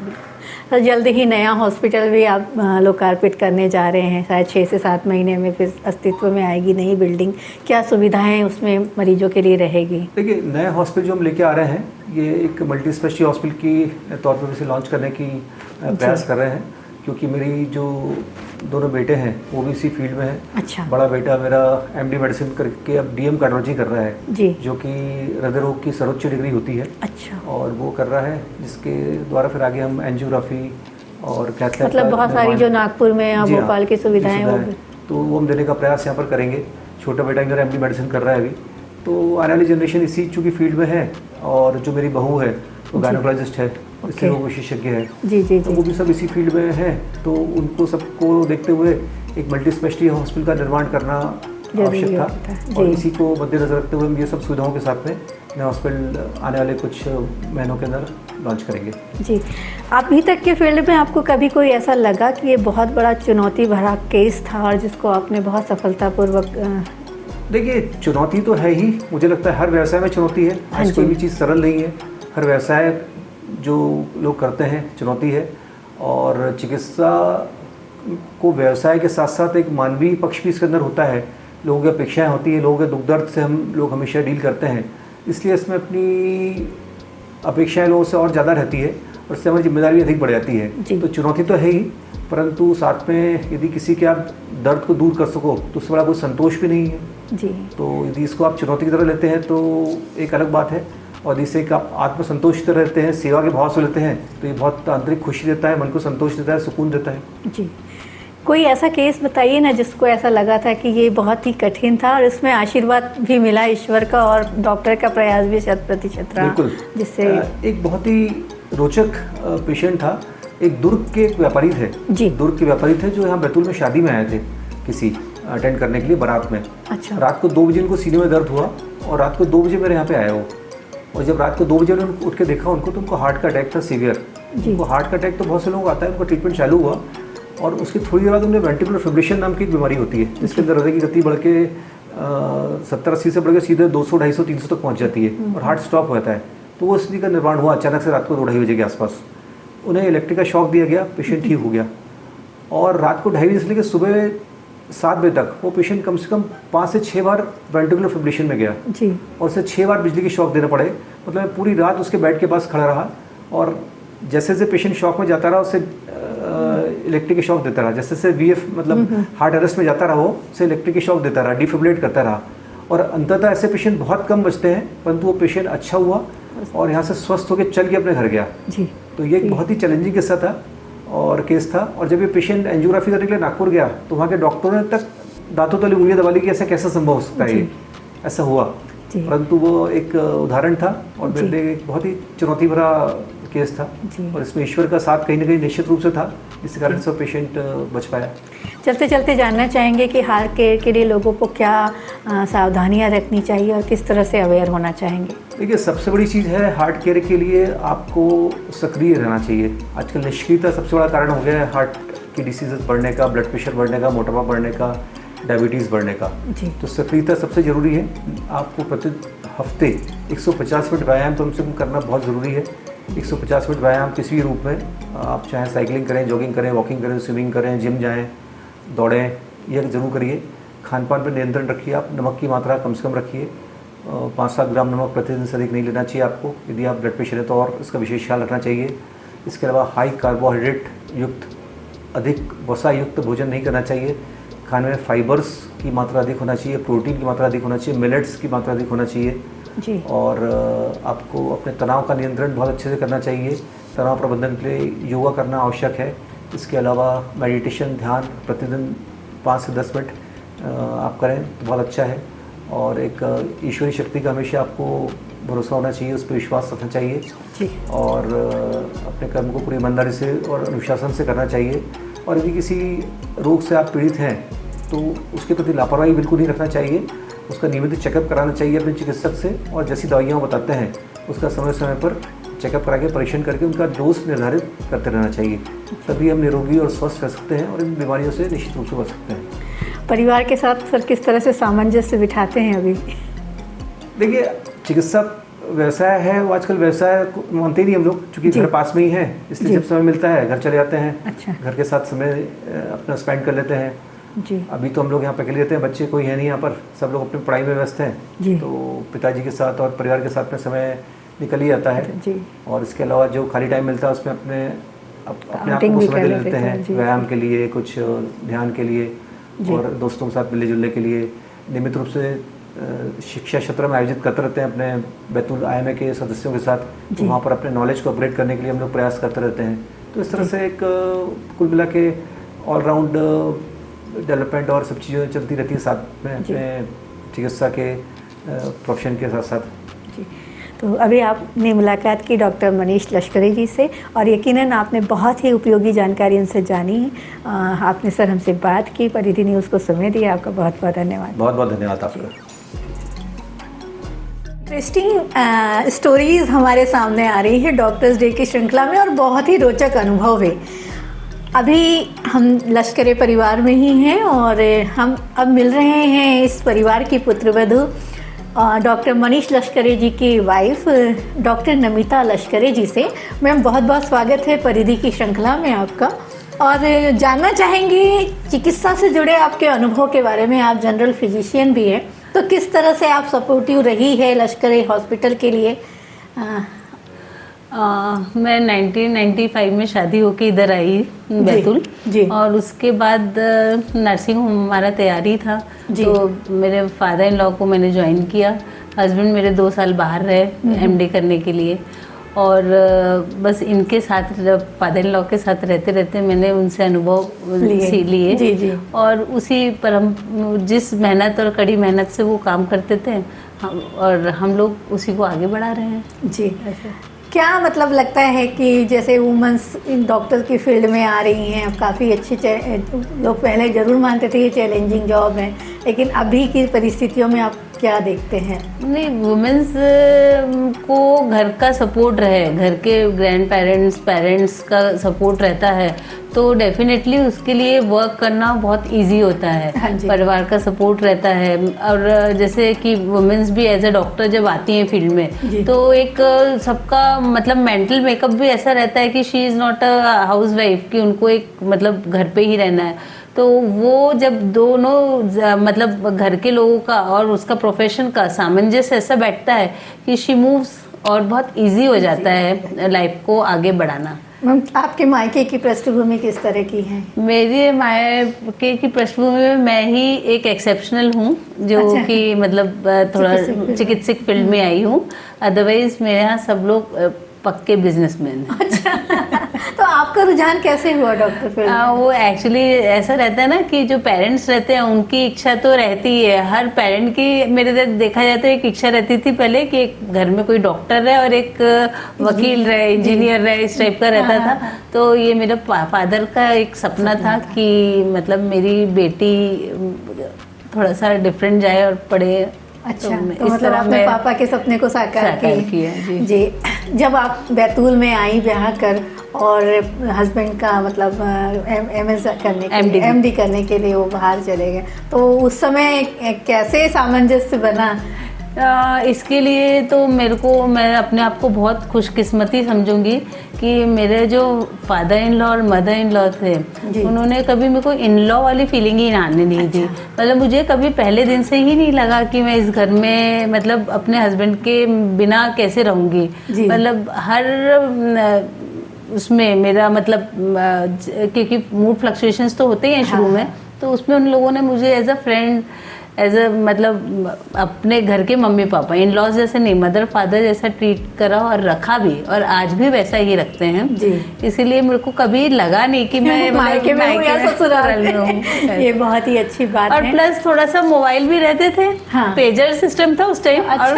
तो जल्द ही नया हॉस्पिटल भी आप लोकार्पित करने जा रहे हैं, शायद 6 से 7 महीने में फिर अस्तित्व में आएगी नई बिल्डिंग। क्या सुविधाएं उसमें मरीजों के लिए रहेगी? देखिए, नया हॉस्पिटल जो हम लेके आ रहे हैं ये एक मल्टी स्पेशलिटी हॉस्पिटल की तौर पर इसे लॉन्च करने की प्रयास कर रहे हैं, क्योंकि मेरी जो दोनों बेटे हैं वो भी इसी फील्ड में हैं। अच्छा। बड़ा बेटा मेरा MD मेडिसिन करके अब DM कार्डियोलॉजी कर रहा है जी। जो कि हृदय रोग की सर्वोच्च डिग्री होती है। अच्छा। और वो कर रहा है, जिसके द्वारा फिर आगे हम एंजियोग्राफी और कैथ लैब मतलब बहुत सारी जो नागपुर में या भोपाल की सुविधाएं वो तो वो हम देने का प्रयास यहाँ पर करेंगे। छोटा बेटा मेरा MD मेडिसिन कर रहा है अभी, तो आने वाली जनरेशन इसी चूँकि फील्ड में है, और जो मेरी बहू है वो गायनोकोलॉजिस्ट है, इससे वो विशेषज्ञ है। जी जी तो वो भी सब इसी फील्ड में हैं, तो उनको सबको देखते हुए एक मल्टी स्पेशलिटी हॉस्पिटल का निर्माण करना आवश्यक था, और इसी को मद्देनजर रखते हुए हम ये सब सुविधाओं के साथ में नया हॉस्पिटल आने वाले कुछ महीनों के अंदर लॉन्च करेंगे। जी। अभी तक के फील्ड में आपको कभी कोई ऐसा लगा कि ये बहुत बड़ा चुनौती भरा केस था और जिसको आपने बहुत सफलतापूर्वक? देखिए, चुनौती तो है ही, मुझे लगता है हर व्यवसाय में चुनौती है। आज कोई भी चीज़ सरल नहीं है, हर व्यवसाय जो लोग करते हैं चुनौती है, और चिकित्सा को व्यवसाय के साथ साथ एक मानवीय पक्ष भी इसके अंदर होता है। लोगों की अपेक्षाएं होती है, लोगों के दुख दर्द से हम लोग हमेशा डील करते हैं, इसलिए इसमें अपनी अपेक्षाएं लोगों से और ज़्यादा रहती है और इससे हमारी जिम्मेदारी भी अधिक बढ़ जाती है। तो चुनौती तो है ही, परंतु साथ में यदि किसी के आप दर्द को दूर कर सको तो उससे बड़ा कोई संतोष भी नहीं है। जी। तो यदि इसको आप चुनौती की तरह लेते हैं तो एक अलग बात है, और जिससे एक आप आत्मसंतोष से रहते हैं, सेवा के भाव से लेते हैं, तो ये बहुत आंतरिक खुशी देता है, मन को संतोष देता है, सुकून देता है। जी। कोई ऐसा केस बताइए ना जिसको ऐसा लगा था कि ये बहुत ही कठिन था और इसमें आशीर्वाद भी मिला ईश्वर का और डॉक्टर का प्रयास भी 100% रहा। बिल्कुल। जिससे एक बहुत ही रोचक पेशेंट था, एक दुर्ग के एक व्यापारी थे जी। दुर्ग के व्यापारी थे जो यहाँ बैतूल में शादी में आए थे किसी अटेंड करने के लिए, बारात में। अच्छा। रात को 2 बजे उनको सीने में दर्द हुआ और रात को 2 बजे मेरे यहाँ पे आए वो, और जब रात को 2 बजे उन्होंने उठ के देखा उनको, तो उनको हार्ट का अटैक था सीवियर। उनको हार्ट का अटैक तो बहुत से लोगों को आता है, उनका ट्रीटमेंट चालू हुआ और उसकी थोड़ी देर बाद उन्हें वेंट्रिकुलर फिब्रिलेशन नाम की एक बीमारी होती है, जिसके अंदर हृदय की गति बढ़ के 70-80 से बढ़ के सीधे 200, 250, 300 तक पहुँच जाती है और हार्ट स्टॉप होता है। तो वो स्थिति का निर्माण हुआ अचानक से रात को 2-2:30 बजे के आसपास। उन्हें इलेक्ट्रिक का शॉक दिया गया, पेशेंट ठीक हो गया, और रात को 2:30 बजे से लेकर सुबह 7 बजे तक वो पेशेंट कम से कम 5 से 6 बार वेंट्रिकुलर फिब्रिलेशन में गया जी। और उसे 6 बार बिजली के शॉक देने पड़े। मतलब मैं पूरी रात उसके बेड के पास खड़ा रहा, और जैसे जैसे पेशेंट शॉक में जाता रहा उसे इलेक्ट्रिक के शॉक देता रहा, जैसे जैसे VF मतलब हार्ट अरेस्ट में जाता रहा वो उसे इलेक्ट्रिक के शॉक देता रहा, डिफिब्रिलेट करता रहा, और अंततः ऐसे पेशेंट बहुत कम बचते हैं, परंतु वो पेशेंट अच्छा हुआ और यहाँ से स्वस्थ होकर चल के अपने घर गया। जी। तो ये एक बहुत ही चैलेंजिंग किस्सा था और केस था। और जब ये पेशेंट एंजियोग्राफी करने के लिए नागपुर गया तो वहाँ के डॉक्टरों ने तक दांतों तले उंगलियां दबा ली कि ऐसा कैसा संभव हो सकता है, ऐसा हुआ। परंतु वो एक उदाहरण था और मेरे लिए एक बहुत ही चुनौती भरा केस था, और इसमें ईश्वर का साथ कहीं ना कहीं निश्चित रूप से था, जिसके कारण से पेशेंट बच पाया। चलते चलते जानना चाहेंगे कि हार्ट केयर के लिए लोगों को क्या सावधानियां रखनी चाहिए और किस तरह से अवेयर होना चाहेंगे? देखिए, सबसे बड़ी चीज़ है हार्ट केयर के लिए आपको सक्रिय रहना चाहिए। आजकल निष्क्रियता सबसे बड़ा कारण हो गया है हार्ट की डिसीजेज बढ़ने का, ब्लड प्रेशर बढ़ने का, मोटापा बढ़ने का, डायबिटीज़ बढ़ने का। तो सक्रियता सबसे ज़रूरी है। आपको प्रति हफ्ते 150 मिनट व्यायाम कम से कम करना बहुत ज़रूरी है। 150 मिनट व्यायाम किसी भी रूप में, आप चाहे साइकिलिंग करें, जॉगिंग करें, वॉकिंग करें, स्विमिंग करें, जिम जाएं, दौड़ें, यह ज़रूर करिए। खान पान पर नियंत्रण रखिए, आप नमक की मात्रा कम से कम रखिए। 5-7 ग्राम नमक प्रतिदिन से अधिक नहीं लेना चाहिए आपको। यदि आप ब्लड प्रेशर है तो और इसका विशेष ख्याल रखना चाहिए। इसके अलावा हाई कार्बोहाइड्रेट युक्त, अधिक वसा युक्त भोजन नहीं करना चाहिए। खाने में फाइबर्स की मात्रा अधिक होना चाहिए, प्रोटीन की मात्रा अधिक होना चाहिए, मिलेट्स की मात्रा अधिक होना चाहिए जी। और आपको अपने तनाव का नियंत्रण बहुत अच्छे से करना चाहिए। तनाव प्रबंधन के लिए योगा करना आवश्यक है। इसके अलावा मेडिटेशन, ध्यान प्रतिदिन 5 से 10 मिनट आप करें तो बहुत अच्छा है। और एक ईश्वरी शक्ति का हमेशा आपको भरोसा होना चाहिए, उस पर विश्वास रखना चाहिए जी। और अपने कर्म को पूरी ईमानदारी से और अनुशासन से करना चाहिए। और यदि किसी रोग से आप पीड़ित हैं तो उसके प्रति लापरवाही बिल्कुल नहीं रखना चाहिए, उसका नियमित चेकअप कराना चाहिए अपने चिकित्सक से, और जैसी दवाइयाँ वो बताते हैं उसका समय समय पर चेकअप करा के परीक्षण करके उनका डोज निर्धारित करते रहना चाहिए। तभी हम निरोगी और स्वस्थ रह सकते हैं और इन बीमारियों से निश्चित रूप से बच सकते हैं। परिवार के साथ सर किस तरह से सामंजस्य बिठाते हैं अभी? देखिए, चिकित्सा व्यवसाय है वो आजकल व्यवसाय मानते ही नहीं हम लोग, क्योंकि घर पास में ही है, इसलिए जब समय मिलता है घर चले जाते हैं। अच्छा। घर के साथ समय अपना स्पेंड कर लेते हैं जी। अभी तो हम लोग यहाँ पे अकेले रहते हैं, बच्चे कोई है नहीं यहाँ पर, सब लोग अपनी पढ़ाई में व्यस्त हैं जी। तो पिताजी के साथ और परिवार के साथ में समय निकल ही जाता है जी। और इसके अलावा जो खाली टाइम मिलता है उसमें अपने आप आउटिंग को भी समय कर दे लेते लेते हैं, हैं, जी। व्यायाम के लिए, कुछ ध्यान के लिए जी। और दोस्तों के साथ मिलने जुलने के लिए। नियमित रूप से शिक्षा क्षेत्र में आयोजित करते रहते हैं अपने बैतूल IIMA के सदस्यों के साथ, तो वहाँ पर अपने नॉलेज को अपग्रेड करने के लिए हम लोग प्रयास करते रहते हैं। तो इस तरह से एक कुल मिला के ऑलराउंड डेवलपमेंट और सब चीज़ें चलती रहती है साथ में अपने चिकित्सा के प्रोफेशन के साथ साथ। जी। तो अभी आपने मुलाकात की डॉक्टर मनीष लश्करी जी से और यकीनन आपने बहुत ही उपयोगी जानकारी उनसे जानी है। आपने सर हमसे बात की, परिधि न्यूज़ को समय दिया, आपका बहुत बहुत धन्यवाद। बहुत बहुत धन्यवाद आपका। इंटरेस्टिंग स्टोरीज हमारे सामने आ रही है डॉक्टर्स डे की श्रृंखला में और बहुत ही रोचक अनुभव है। अभी हम लश्करे परिवार में ही हैं और हम अब मिल रहे हैं इस परिवार की पुत्रवधू डॉक्टर मनीष लश्करे जी की वाइफ डॉक्टर नमिता लश्करे जी से। मैम, बहुत बहुत स्वागत है परिधि की श्रृंखला में आपका, और जानना चाहेंगे चिकित्सा से जुड़े आपके अनुभव के बारे में। आप जनरल फिजिशियन भी हैं, तो किस तरह से आप सपोर्टिव रही है लश्करे हॉस्पिटल के लिए? मैं 1995 में शादी होके इधर आई बैतूल जी। और उसके बाद नर्सिंग होम हमारा तैयारी था, तो मेरे फादर इन लॉ को मैंने ज्वाइन किया। हस्बैंड मेरे 2 साल बाहर रहे MD करने के लिए, और बस इनके साथ फादर इन लॉ के साथ रहते रहते मैंने उनसे अनुभव लिए। जी जी। और उसी पर हम जिस मेहनत और कड़ी मेहनत से वो काम करते थे और हम लोग उसी को आगे बढ़ा रहे हैं। जी। क्या मतलब लगता है कि जैसे वुमेंस इन डॉक्टर की फील्ड में आ रही हैं, अब काफ़ी अच्छी लोग पहले ज़रूर मानते थे ये चैलेंजिंग जॉब है, लेकिन अभी की परिस्थितियों में आप क्या देखते हैं? नहीं, वुमेन्स को घर का सपोर्ट रहे, घर के ग्रैंड पेरेंट्स का सपोर्ट रहता है तो डेफिनेटली उसके लिए वर्क करना बहुत इजी होता है। हाँ जी। परिवार का सपोर्ट रहता है, और जैसे कि वुमेन्स भी एज ए डॉक्टर जब आती हैं फील्ड में तो एक सबका मतलब मेंटल मेकअप भी ऐसा रहता है कि she is not a house wife, कि उनको एक मतलब घर पे ही रहना है। तो वो जब दोनों मतलब घर के लोगों का और उसका प्रोफेशन का सामंजस्य ऐसा बैठता है कि शी मूव्स और बहुत इजी हो जाता है लाइफ को आगे बढ़ाना। मैम, आपके मायके की पृष्ठभूमि किस तरह की है? मेरे मायके की पृष्ठभूमि में मैं ही एक एक्सेप्शनल हूँ जो अच्छा। कि मतलब थोड़ा चिकित्सक फील्ड में आई हूँ, अदरवाइज मेरे यहाँ सब लोग पक्के बिजनेसमैन हैं। अच्छा। तो आपका रुझान कैसे हुआ डॉक्टर फील्ड में? वो एक्चुअली ऐसा रहता है ना कि जो पेरेंट्स रहते हैं उनकी इच्छा तो रहती है, हर पेरेंट की मेरे देखा जाए तो एक इच्छा रहती थी पहले कि एक घर में कोई डॉक्टर रहे और एक वकील रहे, इंजीनियर रहे, इस टाइप का रहता था। तो ये मेरे फादर का एक सपना था कि मतलब मेरी बेटी थोड़ा सा डिफरेंट जाए और पढ़े। अच्छा, तो मतलब आपने पापा के सपने को साकार किया। जी। जब आप बैतूल में आई ब्याह कर और हस्बैंड का मतलब MS करने के लिए, MD करने के लिए वो बाहर चले गए, तो उस समय कैसे सामंजस्य बना? इसके लिए तो मैं अपने आप को बहुत खुशकिस्मती समझूंगी कि मेरे जो फादर इन लॉ और मदर इन लॉ थे उन्होंने कभी मेरे को इन लॉ वाली फीलिंग ही आने नहीं दी। मतलब मुझे कभी पहले दिन से ही नहीं लगा कि मैं इस घर में मतलब अपने हस्बैंड के बिना कैसे रहूँगी। मतलब हर उसमें मेरा मतलब क्योंकि मूड फ्लक्चुएशंस तो होते ही हैं शुरू में, तो उसमें उन लोगों ने मुझे as a friend as a मतलब अपने घर के मम्मी पापा, इन लॉज जैसे नहीं, मदर फादर जैसा ट्रीट करा और रखा भी, और आज भी वैसा ही रखते हैं जी। इसीलिए मेरे को कभी लगा नहीं कि मैं मायके में हूँ या ससुराल में हूँ। ये बहुत ही अच्छी बात और है। प्लस थोड़ा सा मोबाइल भी रहते थे, हाँ। पेजर सिस्टम था उस टाइम, और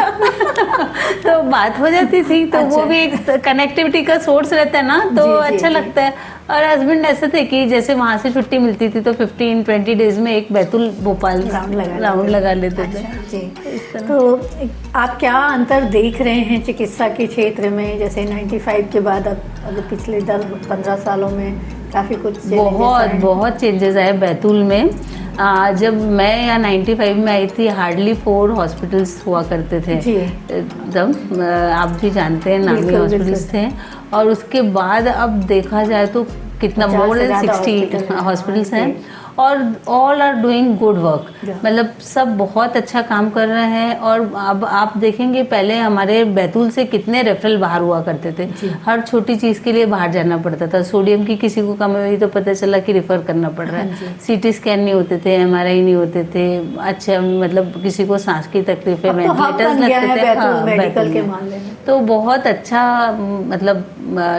तो बात हो जाती थी, तो वो भी एक कनेक्टिविटी का सोर्स रहता है ना, तो जी, जी, अच्छा जी। लगता है। और हस्बैंड ऐसे थे कि जैसे वहाँ से छुट्टी मिलती थी तो 15-20 डेज में एक बैतूल भोपाल राउंड लगा लेते थे। अच्छा, जी। तो आप क्या अंतर देख रहे हैं चिकित्सा के क्षेत्र में, जैसे 95 के बाद अब अगर पिछले 10-15 सालों में काफ़ी कुछ बहुत चेंजेस आए बैतूल में। जब मैं यहाँ 95 में आई थी, हार्डली 4 हॉस्पिटल्स हुआ करते थे। जी। एकदम आप भी जानते हैं, नामी बिल्कुल, हॉस्पिटल्स थे। और उसके बाद अब देखा जाए तो कितना 50 मोर से देन ज़्यादा 60 हॉस्पिटल्स हैं, जी। और all are doing good work. Yeah. मतलब सब बहुत अच्छा काम कर रहे हैं। और अब आप देखेंगे, पहले हमारे बैतूल से कितने रेफरल बाहर हुआ करते थे, हर छोटी चीज़ के लिए बाहर जाना पड़ता था। सोडियम की किसी को कमी हुई तो पता चला कि रिफ़र करना पड़ रहा है। सीटी स्कैन नहीं होते थे, MRI नहीं होते थे। अच्छा, मतलब किसी को सांस की तकलीफ है, वेंटिलेटर्स लगते थे। हाँ, मेडिकल के मामले में तो बहुत अच्छा मतलब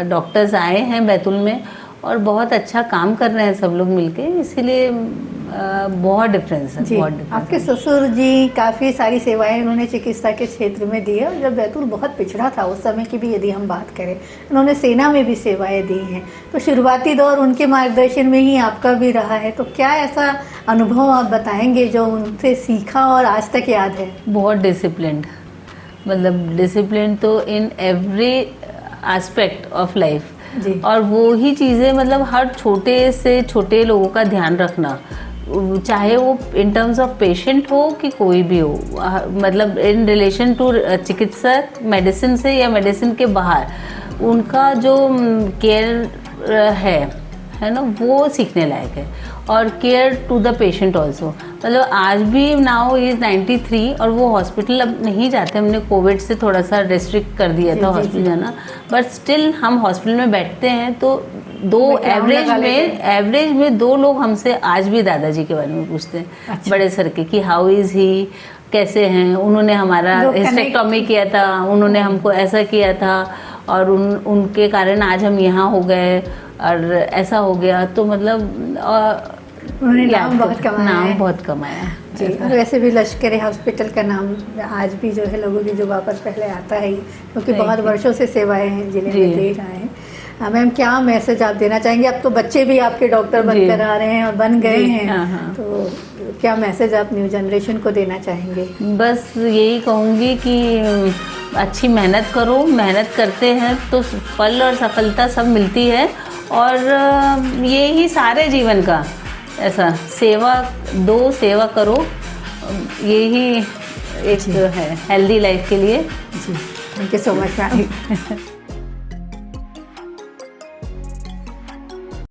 डॉक्टर्स आए हैं बैतूल में, और बहुत अच्छा काम कर रहे हैं सब लोग मिलके, इसीलिए बहुत डिफरेंस है। जी। बहुत डिफरेंस आपके ससुर जी काफ़ी सारी सेवाएं उन्होंने चिकित्सा के क्षेत्र में दी है, और जब बैतूल बहुत पिछड़ा था उस समय की भी यदि हम बात करें, उन्होंने सेना में भी सेवाएं दी हैं। तो शुरुआती दौर उनके मार्गदर्शन में ही आपका भी रहा है, तो क्या ऐसा अनुभव आप बताएंगे जो उनसे सीखा और आज तक याद है? बहुत डिसिप्लिन्ड, मतलब डिसिप्लिन तो in every aspect of life. जी। और वो ही चीज़ें, मतलब हर छोटे से छोटे लोगों का ध्यान रखना, चाहे वो इन टर्म्स ऑफ पेशेंट हो कि कोई भी हो, मतलब इन रिलेशन टू चिकित्सक, मेडिसिन से या मेडिसिन के बाहर उनका जो केयर है ना, वो सीखने लायक है। और care to the patient also, मतलब आज भी नाउ इज 93 और वो हॉस्पिटल अब नहीं जाते। हमने कोविड से थोड़ा सा रेस्ट्रिक्ट कर दिया था हॉस्पिटल जाना, बट स्टिल हम हॉस्पिटल में बैठते हैं तो एवरेज में 2 लोग हमसे आज भी दादाजी के बारे में पूछते हैं। अच्छा। बड़े सर के कि हाउ इज़ ही, कैसे हैं, उन्होंने हमारा हिस्टेक्टोमी किया था, उन्होंने हमको ऐसा किया था, और उनके कारण आज हम यहाँ हो गए, और ऐसा हो गया। तो मतलब उन्होंने नाम बहुत कमाया है। जी। और वैसे भी लश्कर हॉस्पिटल का नाम आज भी जो है लोगों की जुबान पर पहले आता है, क्योंकि बहुत वर्षों से सेवाएं हैं जिले में दे रहे हैं। मैम, क्या मैसेज आप देना चाहेंगे? अब तो बच्चे भी आपके डॉक्टर बनकर आ रहे हैं और बन गए हैं, तो क्या मैसेज आप न्यू जनरेशन को देना चाहेंगे? बस यही कहूँगी कि अच्छी मेहनत करो, मेहनत करते हैं तो फल और सफलता सब मिलती है। और ये ही सारे जीवन का ऐसा सेवा करो, यही एक है हेल्दी लाइफ के लिए। जी, thank you so much ma'am.